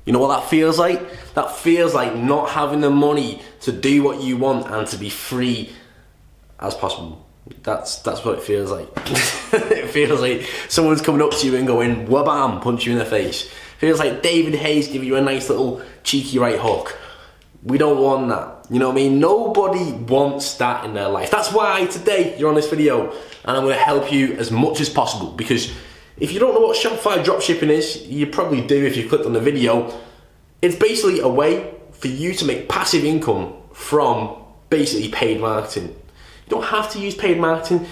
You know what that feels like? That feels like not having the money to do what you want and to be free as possible. That's what it feels like. It feels like someone's coming up to you and going, wabam, punch you in the face. It feels like David Hayes giving you a nice little cheeky right hook. We don't want that. You know what I mean? Nobody wants that in their life. That's why today you're on this video, and I'm going to help you as much as possible, because if you don't know what Shopify dropshipping is, you probably do if you clicked on the video. It's basically a way for you to make passive income from basically paid marketing. You don't have to use paid marketing,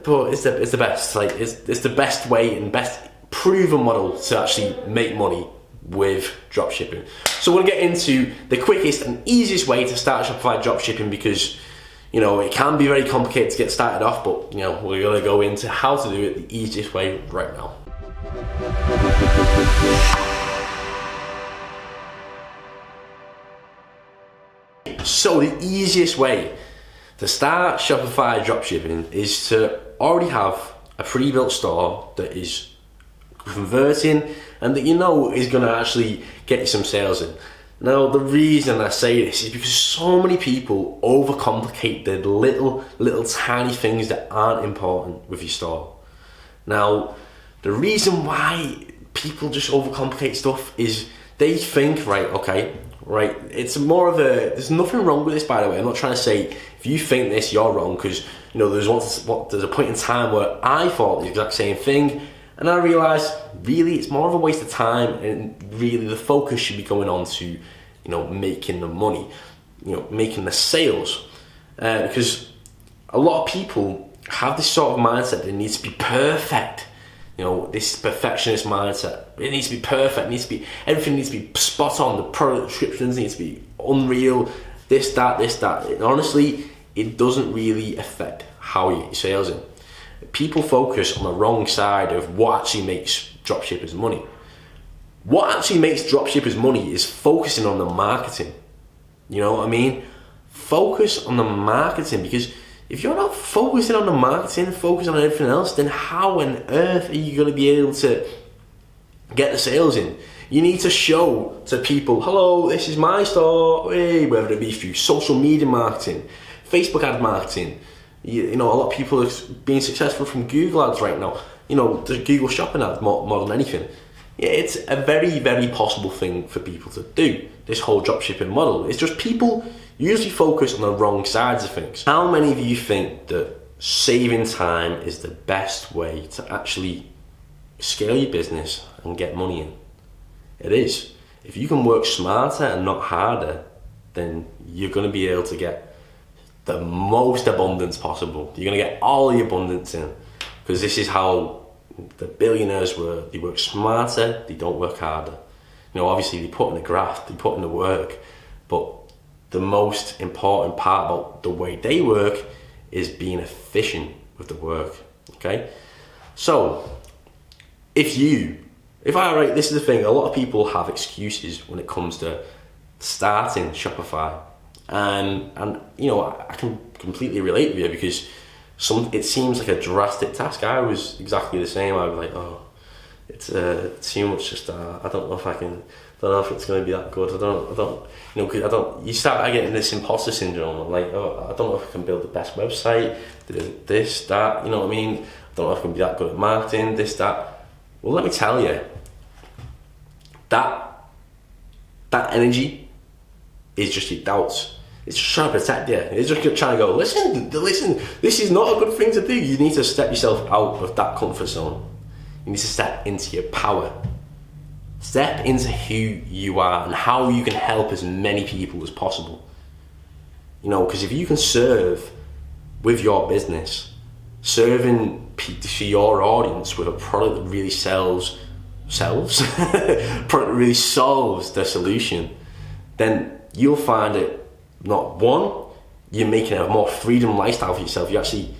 but it's the best. Like it's the best way and best proven model to actually make money with dropshipping. So we're gonna get into the quickest and easiest way to start Shopify dropshipping, because you know it can be very complicated to get started off, but you know we're gonna go into how to do it the easiest way right now. So the easiest way to start Shopify dropshipping is to already have a pre-built store that is converting and that you know is going to actually get you some sales in. Now the reason I say this is because so many people overcomplicate the little tiny things that aren't important with your store. Now the reason why people just overcomplicate stuff is they think, right, it's more of a, there's nothing wrong with this, by the way. I'm not trying to say if you think this you're wrong, because you know there's a point in time where I thought the exact same thing, and I realised really it's more of a waste of time, and really the focus should be going on to, you know, making the money, you know, making the sales, because a lot of people have this sort of mindset that it needs to be perfect. You know, this perfectionist mindset. It needs to be perfect. Everything needs to be spot on. The product descriptions need to be unreal. This, that. And honestly, it doesn't really affect how you get your sales in. People focus on the wrong side of what actually makes dropshippers money. What actually makes dropshippers money is focusing on the marketing. You know what I mean? Focus on the marketing, because if you're not focusing on the marketing, focusing on everything else, then how on earth are you going to be able to get the sales in? You need to show to people, hello, this is my store, hey, whether it be through social media marketing, Facebook ad marketing. You know, a lot of people are being successful from Google ads right now. You know, the Google shopping ads more than anything. Yeah, it's a very, very possible thing for people to do, this whole dropshipping model. It's just people usually focus on the wrong sides of things. How many of you think that saving time is the best way to actually scale your business and get money in? It is. If you can work smarter and not harder, then you're going to be able to get the most abundance possible. You're going to get all the abundance in, because this is how the billionaires work. They work smarter, they don't work harder. You know, obviously they put in the graft, they put in the work, but the most important part about the way they work is being efficient with the work, okay? So, this is the thing, a lot of people have excuses when it comes to starting Shopify. And you know, I can completely relate with you, because it seems like a drastic task. I was exactly the same. I was like, oh, it's too much to start. I don't know if it's going to be that good. You start getting this imposter syndrome. I'm like, oh, I don't know if I can build the best website, this, that, you know what I mean? I don't know if I can be that good at marketing, this, that. Well, let me tell you, that energy is just your doubts. It's just trying to protect you. It's just trying to go, listen, this is not a good thing to do. You need to step yourself out of that comfort zone. You need to step into your power. Step into who you are and how you can help as many people as possible. You know, because if you can serve with your business, serving to your audience with a product that really product that really solves their solution, then you'll find it, not one, you're making a more freedom lifestyle for yourself, you're actually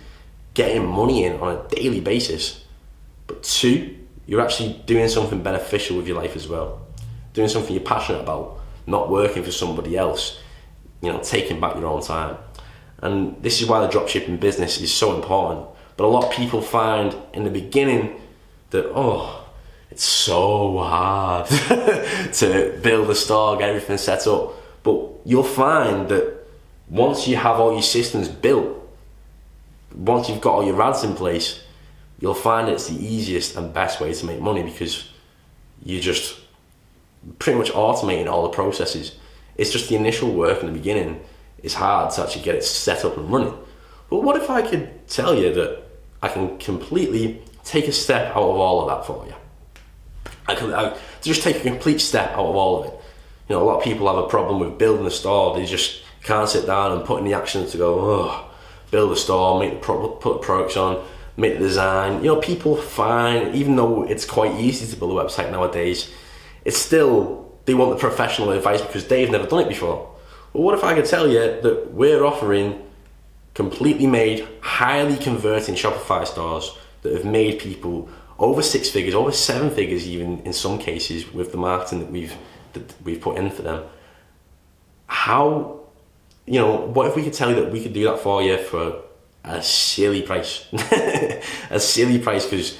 getting money in on a daily basis, but two, you're actually doing something beneficial with your life as well, doing something you're passionate about, not working for somebody else, you know, taking back your own time. And this is why the dropshipping business is so important. But a lot of people find in the beginning that, It's so hard to build a store, get everything set up. But you'll find that once you have all your systems built, once you've got all your ads in place, you'll find it's the easiest and best way to make money, because you just pretty much automating all the processes. It's just the initial work in the beginning is hard to actually get it set up and running. But what if I could tell you that I can completely take a step out of all of that for you? I just take a complete step out of all of it. You know, a lot of people have a problem with building a store. They just can't sit down and put in the action to go, oh, build a store, put the products on, make the design. You know, people find, even though it's quite easy to build a website nowadays, it's still, they want the professional advice because they've never done it before. Well, what if I could tell you that we're offering completely made, highly converting Shopify stores that have made people over 6 figures, over 7 figures even in some cases, with the marketing that we've put in for them? How, you know, what if we could tell you that we could do that for you for a silly price? A silly price, because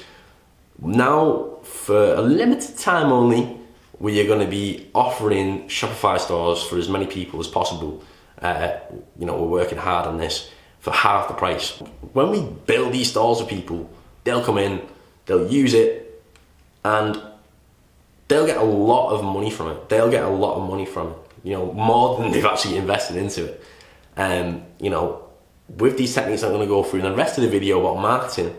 now for a limited time only, we are going to be offering Shopify stores for as many people as possible. You know, we're working hard on this for half the price. When we build these stores for people, they'll come in, they'll use it, and they'll get a lot of money from it. They'll get a lot of money from it, you know, more than they've actually invested into it. You know, with these techniques I'm going to go through in the rest of the video about marketing,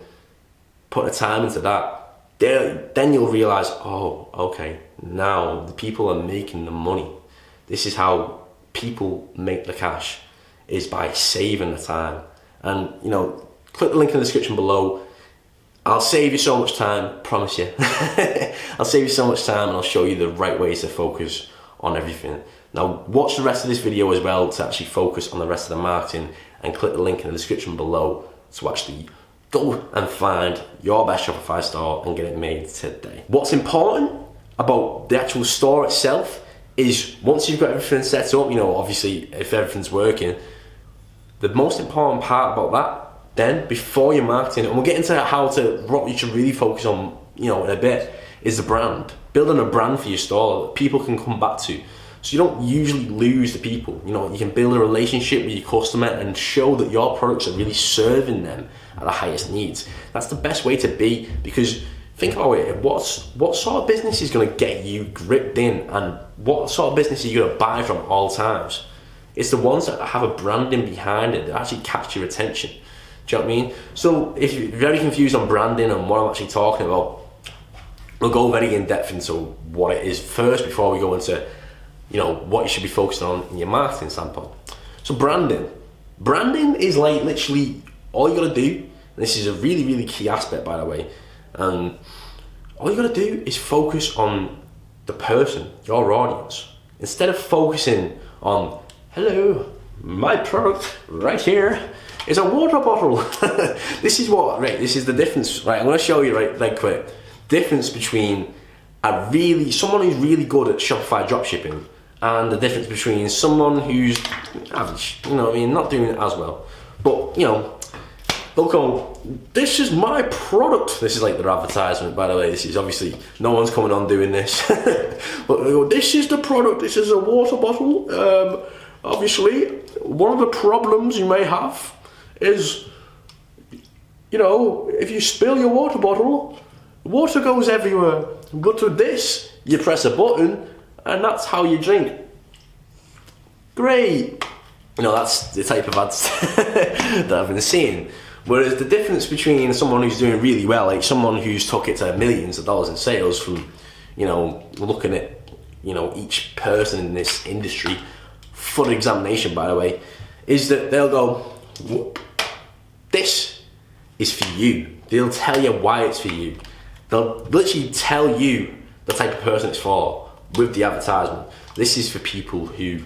put the time into that, then you'll realize, oh, okay, now the people are making the money. This is how people make the cash, is by saving the time. And, you know, click the link in the description below. I'll save you so much time, promise you. I'll save you so much time, and I'll show you the right ways to focus on everything. Now, watch the rest of this video as well to actually focus on the rest of the marketing, and click the link in the description below to actually go and find your best Shopify store and get it made today. What's important about the actual store itself is once you've got everything set up, you know, obviously if everything's working, the most important part about that then, before you're marketing, and we'll get into what you should really focus on, you know, in a bit, is the brand. Building a brand for your store that people can come back to. So you don't usually lose the people. You know, you can build a relationship with your customer and show that your products are really serving them at the highest needs. That's the best way to be, because think about it, what sort of business is going to get you gripped in, and what sort of business are you going to buy from all times? It's the ones that have a branding behind it that actually catch your attention. Do you know what I mean? So if you're very confused on branding and what I'm actually talking about, we'll go very in depth into what it is first before we go into, you know, what you should be focusing on in your marketing standpoint. So branding is like literally all you gotta do, and this is a really, really key aspect, by the way, and all you gotta do is focus on the person, your audience, instead of focusing on, hello, my product right here is a water bottle. This is the difference, right? I'm gonna show you right quick. Difference between someone who's really good at Shopify dropshipping, and the difference between someone who's average, you know what I mean, not doing it as well. But, you know, they'll go, this is my product. This is like their advertisement, by the way. This is obviously, no one's coming on doing this. But they go, this is the product, this is a water bottle. Obviously, one of the problems you may have is, you know, if you spill your water bottle, water goes everywhere. But with this, you press a button, and that's how you drink. Great. You know, that's the type of ads that I've been seeing. Whereas the difference between someone who's doing really well, like someone who's took it to millions of dollars in sales from, you know, looking at, you know, each person in this industry, for examination, by the way, is that they'll go, this is for you. They'll tell you why it's for you. They'll literally tell you the type of person it's for with the advertisement. This is for people who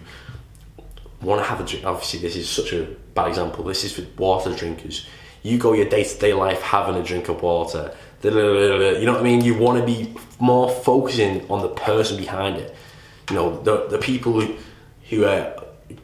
want to have a drink. Obviously, this is such a bad example. This is for water drinkers. You go your day-to-day life having a drink of water. You know what I mean? You want to be more focusing on the person behind it. You know, the people who are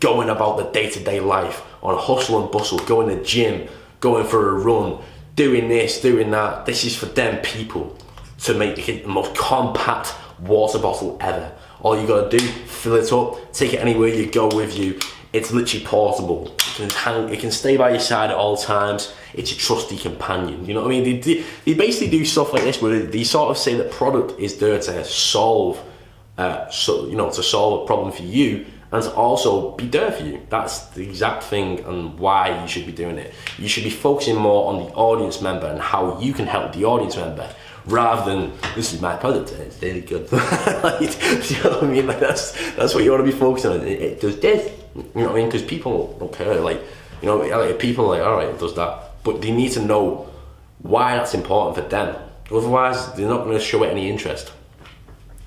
going about the day-to-day life on hustle and bustle, going to the gym, going for a run, doing this, doing that. This is for them people. to make the most compact water bottle ever. All you gotta do, fill it up, take it anywhere you go with you. It's literally portable. It can stay by your side at all times. It's your trusty companion. You know what I mean? They basically do stuff like this where they sort of say that product is there to solve, to solve a problem for you, and to also be there for you. That's the exact thing and why you should be doing it. You should be focusing more on the audience member and how you can help the audience member, rather than, this is my product and it's really good. Like, you know what I mean? Like, that's what you want to be focusing on. It does this. You know what I mean? Because people don't care. Like, you know, like, people are like, all right, it does that. But they need to know why that's important for them. Otherwise, they're not going to show it any interest.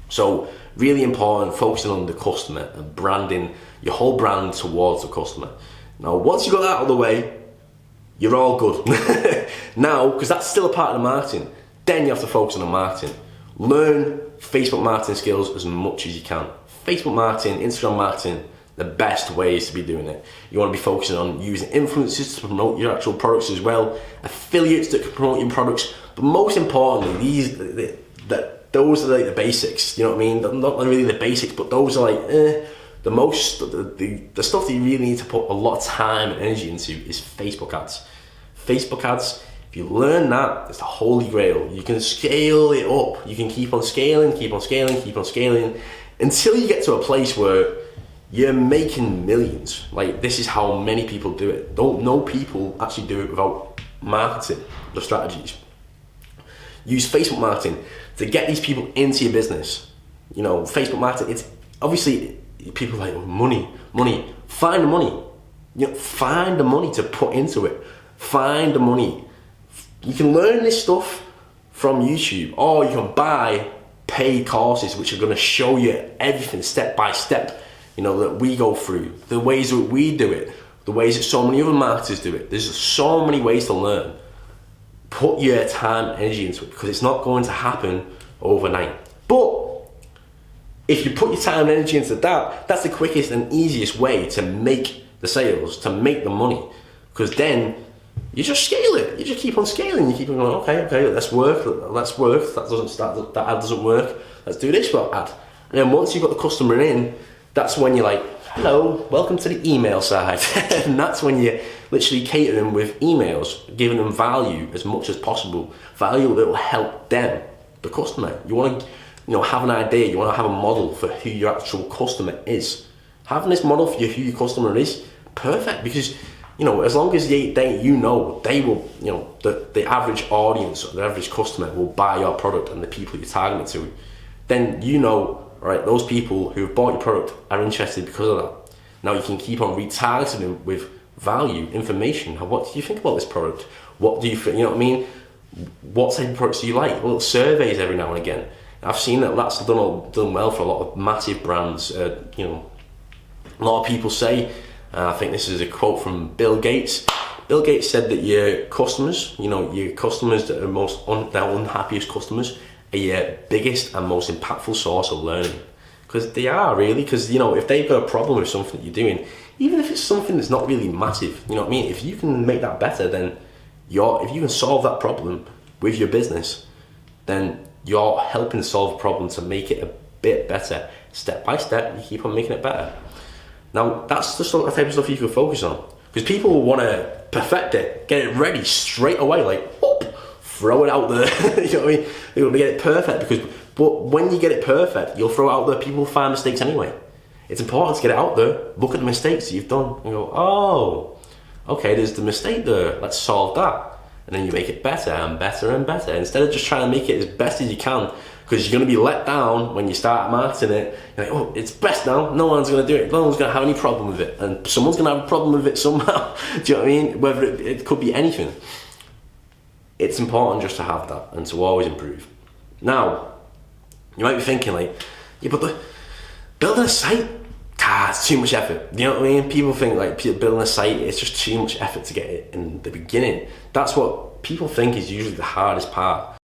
So, really important, focusing on the customer and branding your whole brand towards the customer. Now, once you got that out of the way, you're all good. Now, because that's still a part of the marketing, then you have to focus on the marketing. Learn Facebook marketing skills as much as you can. Facebook marketing, Instagram marketing, the best ways to be doing it. You want to be focusing on using influencers to promote your actual products as well, affiliates that can promote your products, but most importantly, those are like the basics. You know what I mean? Not really the basics, but those are like the stuff that you really need to put a lot of time and energy into is Facebook ads. Facebook ads, if you learn that, it's the holy grail. You can scale it up. You can keep on scaling until you get to a place where you're making millions. Like, this is how many people do it. Don't know people actually do it without marketing, the strategies. Use Facebook marketing to get these people into your business. You know, Facebook marketing, it's obviously, people are like, money, find the money. You know, find the money to put into it. Find the money. You can learn this stuff from YouTube, or you can buy paid courses which are going to show you everything step by step, you know, that we go through, the ways that we do it, the ways that so many other marketers do it. There's so many ways to learn. Put your time and energy into it, because it's not going to happen overnight. But if you put your time and energy into that, that's the quickest and easiest way to make the sales, to make the money, because then you just scale it. You just keep on scaling. You keep on going, okay, let's work. That ad doesn't work. Let's do this ad. And then once you've got the customer in, that's when you're like, hello, welcome to the email side. And that's when you're literally catering with emails, giving them value as much as possible. Value that will help them, the customer. You want to, have an idea. You want to have a model for who your actual customer is. Having this model for who your customer is, perfect, because as long as they will, the average audience or the average customer will buy your product and the people you're targeting to, then right, those people who have bought your product are interested because of that. Now you can keep on retargeting them with value, information. What do you think about this product? What do you think, what type of products do you like? Little surveys every now and again. I've seen that's done well for a lot of massive brands. A lot of people say, I think this is a quote from Bill Gates. Bill Gates said that your customers, your customers that are their unhappiest customers, are your biggest and most impactful source of learning. Because they are, really. Because, if they've got a problem with something that you're doing, even if it's something that's not really massive, if you can make that better, then if you can solve that problem with your business, then you're helping solve a problem to make it a bit better. Step by step, you keep on making it better. Now, that's the sort of type of stuff you can focus on. Because people will want to perfect it, get it ready straight away, like, throw it out there. You know what I mean? They want to get it perfect, but when you get it perfect, you'll throw it out there, people will find mistakes anyway. It's important to get it out there, look at the mistakes that you've done, and go, oh, okay, there's the mistake there, let's solve that. And then you make it better and better and better. Instead of just trying to make it as best as you can, because you're going to be let down when you start marketing it. You're like, oh, it's best now. No one's going to do it. No one's going to have any problem with it. And someone's going to have a problem with it somehow. Do you know what I mean? Whether it could be anything. It's important just to have that and to always improve. Now, you might be thinking yeah, but building a site, it's too much effort. You know what I mean? People think building a site, it's just too much effort to get it in the beginning. That's what people think is usually the hardest part.